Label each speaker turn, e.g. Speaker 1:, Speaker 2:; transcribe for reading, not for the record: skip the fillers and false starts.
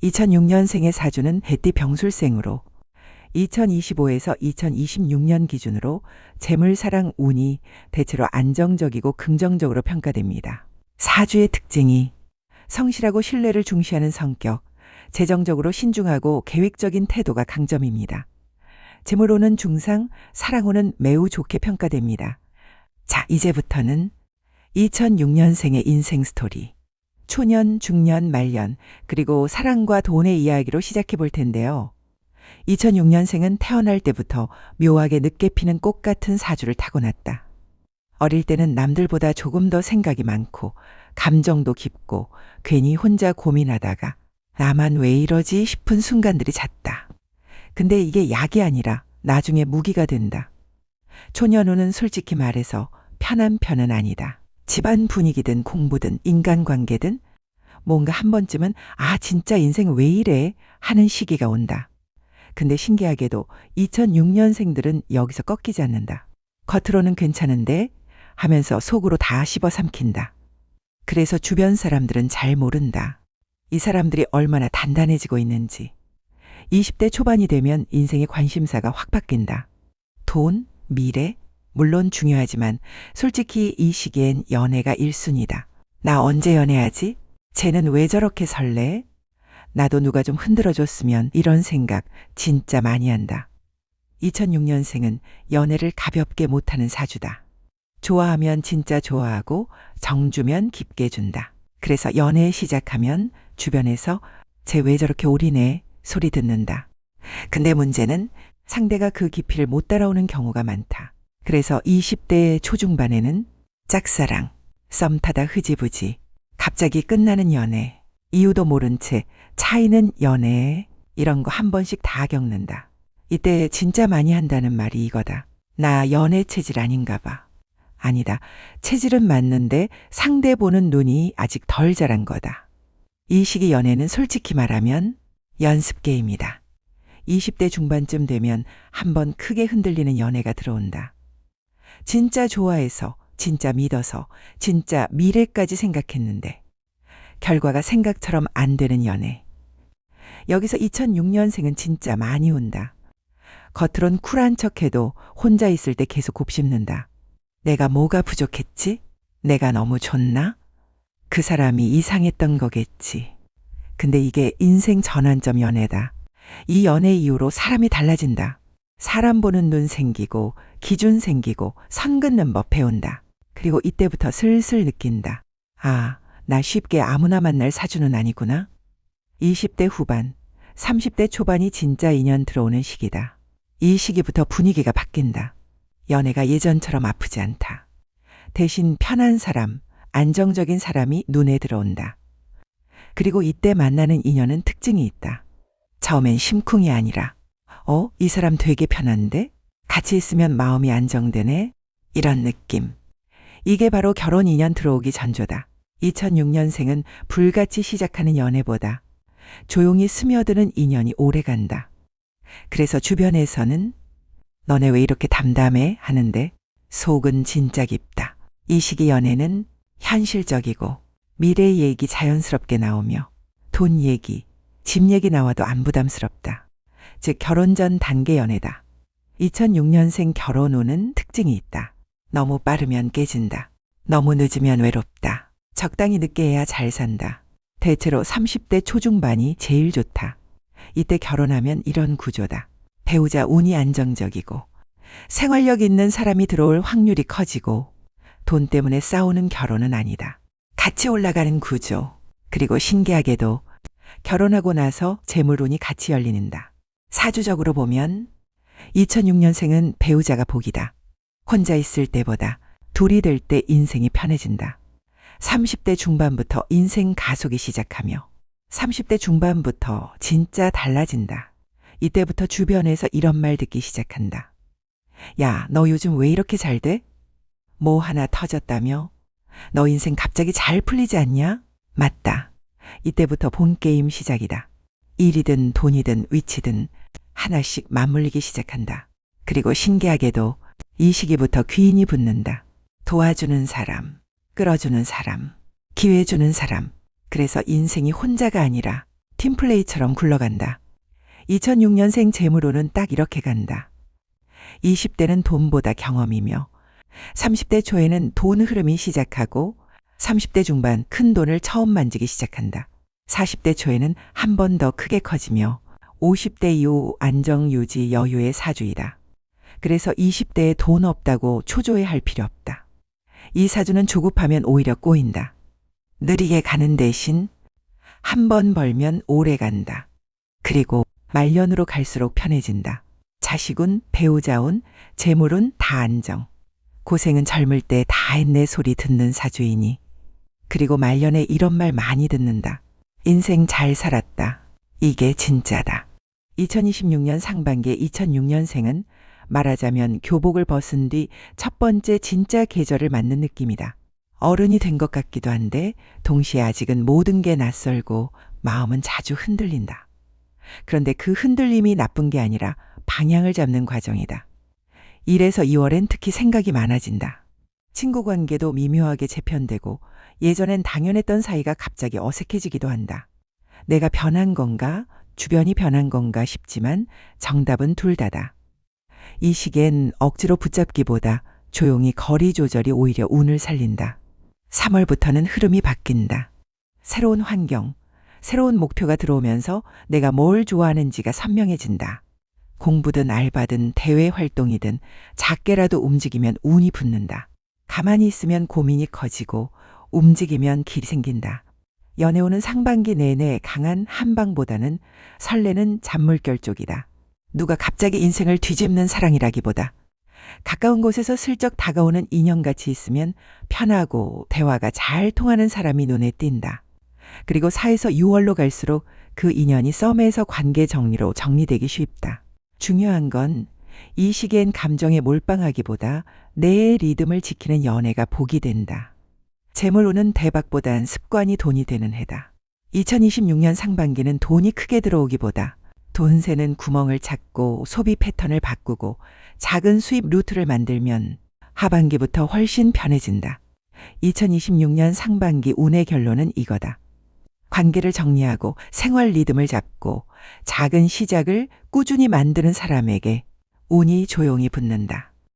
Speaker 1: 2006년생의 사주는 해띠 병술생으로 2025에서 2026년 기준으로 재물사랑 운이 대체로 안정적이고 긍정적으로 평가됩니다. 사주의 특징이 성실하고 신뢰를 중시하는 성격, 재정적으로 신중하고 계획적인 태도가 강점입니다. 재물운은 중상, 사랑운은 매우 좋게 평가됩니다. 자, 이제부터는 2006년생의 인생 스토리, 초년, 중년, 말년, 그리고 사랑과 돈의 이야기로 시작해 볼 텐데요. 2006년생은 태어날 때부터 묘하게 늦게 피는 꽃 같은 사주를 타고났다. 어릴 때는 남들보다 조금 더 생각이 많고 감정도 깊고 괜히 혼자 고민하다가 나만 왜 이러지 싶은 순간들이 잦다. 근데 이게 약이 아니라 나중에 무기가 된다. 초년운은 솔직히 말해서 편한 편은 아니다. 집안 분위기든 공부든 인간관계든 뭔가 한 번쯤은 진짜 인생 왜 이래 하는 시기가 온다. 근데 신기하게도 2006년생들은 여기서 꺾이지 않는다. 겉으로는 괜찮은데 하면서 속으로 다 씹어삼킨다. 그래서 주변 사람들은 잘 모른다. 이 사람들이 얼마나 단단해지고 있는지. 20대 초반이 되면 인생의 관심사가 확 바뀐다. 돈, 미래, 물론 중요하지만 솔직히 이 시기엔 연애가 1순위다. 나 언제 연애하지? 쟤는 왜 저렇게 설레? 나도 누가 좀 흔들어줬으면 이런 생각 진짜 많이 한다. 2006년생은 연애를 가볍게 못하는 사주다. 좋아하면 진짜 좋아하고 정주면 깊게 준다. 그래서 연애 시작하면 주변에서 쟤 왜 저렇게 올인해 소리 듣는다. 근데 문제는 상대가 그 깊이를 못 따라오는 경우가 많다. 그래서 20대 초중반에는 짝사랑, 썸 타다 흐지부지, 갑자기 끝나는 연애, 이유도 모른 채 차이는 연애 이런 거 한 번씩 다 겪는다. 이때 진짜 많이 한다는 말이 이거다. 나 연애 체질 아닌가 봐. 아니다. 체질은 맞는데 상대 보는 눈이 아직 덜 자란 거다. 이 시기 연애는 솔직히 말하면 연습 게임이다. 20대 중반쯤 되면 한번 크게 흔들리는 연애가 들어온다. 진짜 좋아해서, 진짜 믿어서, 진짜 미래까지 생각했는데 결과가 생각처럼 안 되는 연애. 여기서 2006년생은 진짜 많이 운다. 겉으론 쿨한 척해도 혼자 있을 때 계속 곱씹는다. 내가 뭐가 부족했지? 내가 너무 좋나? 그 사람이 이상했던 거겠지. 근데 이게 인생 전환점 연애다. 이 연애 이후로 사람이 달라진다. 사람 보는 눈 생기고 기준 생기고 선 긋는 법 배운다. 그리고 이때부터 슬슬 느낀다. 나 쉽게 아무나 만날 사주는 아니구나. 20대 후반, 30대 초반이 진짜 인연 들어오는 시기다. 이 시기부터 분위기가 바뀐다. 연애가 예전처럼 아프지 않다. 대신 편한 사람, 안정적인 사람이 눈에 들어온다. 그리고 이때 만나는 인연은 특징이 있다. 처음엔 심쿵이 아니라 이 사람 되게 편한데? 같이 있으면 마음이 안정되네? 이런 느낌. 이게 바로 결혼 인연 들어오기 전조다. 2006년생은 불같이 시작하는 연애보다 조용히 스며드는 인연이 오래간다. 그래서 주변에서는 너네 왜 이렇게 담담해? 하는데 속은 진짜 깊다. 이 시기 연애는 현실적이고 미래 얘기 자연스럽게 나오며 돈 얘기, 집 얘기 나와도 안 부담스럽다. 즉 결혼 전 단계 연애다. 2006년생 결혼운은 특징이 있다. 너무 빠르면 깨진다. 너무 늦으면 외롭다. 적당히 늦게 해야 잘 산다. 대체로 30대 초중반이 제일 좋다. 이때 결혼하면 이런 구조다. 배우자 운이 안정적이고 생활력 있는 사람이 들어올 확률이 커지고 돈 때문에 싸우는 결혼은 아니다. 같이 올라가는 구조. 그리고 신기하게도 결혼하고 나서 재물운이 같이 열린다. 사주적으로 보면 2006년생은 배우자가 복이다. 혼자 있을 때보다 둘이 될 때 인생이 편해진다. 30대 중반부터 인생 가속이 시작하며 30대 중반부터 진짜 달라진다. 이때부터 주변에서 이런 말 듣기 시작한다. 야, 너 요즘 왜 이렇게 잘 돼? 뭐 하나 터졌다며? 너 인생 갑자기 잘 풀리지 않냐? 맞다. 이때부터 본 게임 시작이다. 일이든 돈이든 위치든 하나씩 맞물리기 시작한다. 그리고 신기하게도 이 시기부터 귀인이 붙는다. 도와주는 사람, 끌어주는 사람, 기회 주는 사람. 그래서 인생이 혼자가 아니라 팀플레이처럼 굴러간다. 2006년생 재물운은 딱 이렇게 간다. 20대는 돈보다 경험이며 30대 초에는 돈 흐름이 시작하고 30대 중반 큰 돈을 처음 만지기 시작한다. 40대 초에는 한 번 더 크게 커지며 50대 이후 안정 유지 여유의 사주이다. 그래서 20대에 돈 없다고 초조해할 필요 없다. 이 사주는 조급하면 오히려 꼬인다. 느리게 가는 대신 한 번 벌면 오래 간다. 그리고 말년으로 갈수록 편해진다. 자식운, 배우자운, 재물운 다 안정. 고생은 젊을 때 다 했네 소리 듣는 사주이니. 그리고 말년에 이런 말 많이 듣는다. 인생 잘 살았다. 이게 진짜다. 2026년 상반기 2006년생은 말하자면 교복을 벗은 뒤 첫 번째 진짜 계절을 맞는 느낌이다. 어른이 된 것 같기도 한데 동시에 아직은 모든 게 낯설고 마음은 자주 흔들린다. 그런데 그 흔들림이 나쁜 게 아니라 방향을 잡는 과정이다. 1에서 2월엔 특히 생각이 많아진다. 친구 관계도 미묘하게 재편되고 예전엔 당연했던 사이가 갑자기 어색해지기도 한다. 내가 변한 건가, 주변이 변한 건가 싶지만 정답은 둘 다다. 이 시기엔 억지로 붙잡기보다 조용히 거리 조절이 오히려 운을 살린다. 3월부터는 흐름이 바뀐다. 새로운 환경, 새로운 목표가 들어오면서 내가 뭘 좋아하는지가 선명해진다. 공부든 알바든 대외 활동이든 작게라도 움직이면 운이 붙는다. 가만히 있으면 고민이 커지고 움직이면 길이 생긴다. 연애운은 상반기 내내 강한 한방보다는 설레는 잔물결 쪽이다. 누가 갑자기 인생을 뒤집는 사랑이라기보다 가까운 곳에서 슬쩍 다가오는 인연같이 있으면 편하고 대화가 잘 통하는 사람이 눈에 띈다. 그리고 4에서 6월로 갈수록 그 인연이 썸에서 관계 정리로 정리되기 쉽다. 중요한 건 이 시기엔 감정에 몰빵하기보다 내 리듬을 지키는 연애가 복이 된다. 재물운은 대박보단 습관이 돈이 되는 해다. 2026년 상반기는 돈이 크게 들어오기보다 돈 새는 구멍을 찾고 소비 패턴을 바꾸고 작은 수입 루트를 만들면 하반기부터 훨씬 편해진다. 2026년 상반기 운의 결론은 이거다. 관계를 정리하고 생활 리듬을 잡고 작은 시작을 꾸준히 만드는 사람에게 운이 조용히 붙는다.